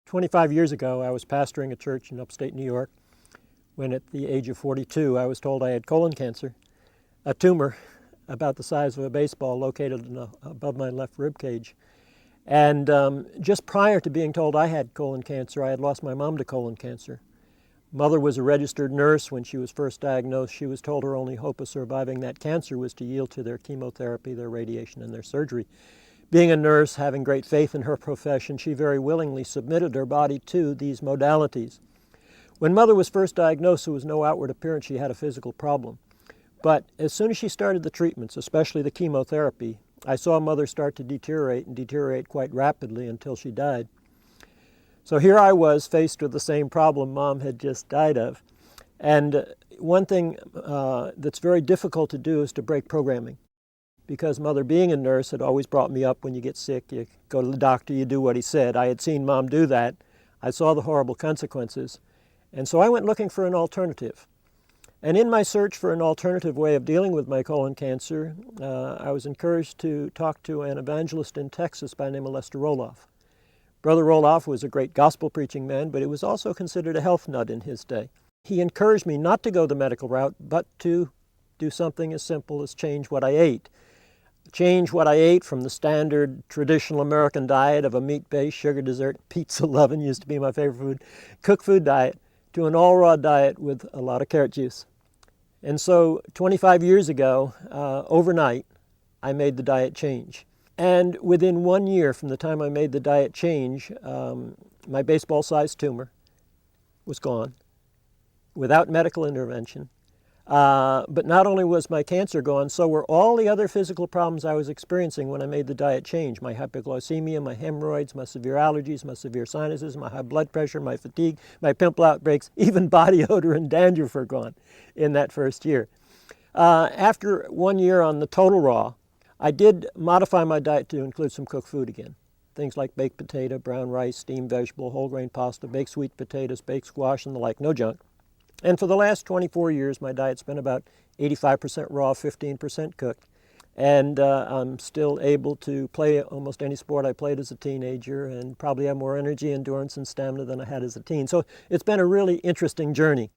25 years ago, I was pastoring a church in upstate New York when at the age of 42, I was told I had colon cancer, a tumor about the size of a baseball located above my left rib cage. And just prior to being told I had colon cancer, I had lost my mom to colon cancer. Mother was a registered nurse when she was first diagnosed. She was told her only hope of surviving that cancer was to yield to their chemotherapy, their radiation, and their surgery. Being a nurse, having great faith in her profession, she very willingly submitted her body to these modalities. When Mother was first diagnosed, there was no outward appearance she had a physical problem. But as soon as she started the treatments, especially the chemotherapy, I saw Mother start to deteriorate and deteriorate quite rapidly until she died. So here I was faced with the same problem Mom had just died of. And one thing that's very difficult to do is to break programming. Because Mother, being a nurse, had always brought me up when you get sick, you go to the doctor, you do what he said. I had seen Mom do that. I saw the horrible consequences. And so I went looking for an alternative. And in my search for an alternative way of dealing with my colon cancer, I was encouraged to talk to an evangelist in Texas by the name of Lester Roloff. Brother Roloff was a great gospel preaching man, but he was also considered a health nut in his day. He encouraged me not to go the medical route, but to do something as simple as change what I ate. Change what I ate from the standard traditional American diet of a meat-based, sugar, dessert, pizza loving, used to be my favorite food, cooked food diet, to an all-raw diet with a lot of carrot juice. And so 25 years ago, overnight, I made the diet change. And within 1 year from the time I made the diet change, my baseball-sized tumor was gone without medical intervention. But not only was my cancer gone, so were all the other physical problems I was experiencing when I made the diet change. My hypoglycemia, my hemorrhoids, my severe allergies, my severe sinuses, my high blood pressure, my fatigue, my pimple outbreaks, even body odor and dandruff are gone in that first year. After 1 year on the total raw, I did modify my diet to include some cooked food again. Things like baked potato, brown rice, steamed vegetable, whole grain pasta, baked sweet potatoes, baked squash, and the like, no junk. And for the last 24 years, my diet's been about 85% raw, 15% cooked. And I'm still able to play almost any sport I played as a teenager and probably have more energy, endurance, and stamina than I had as a teen. So it's been a really interesting journey.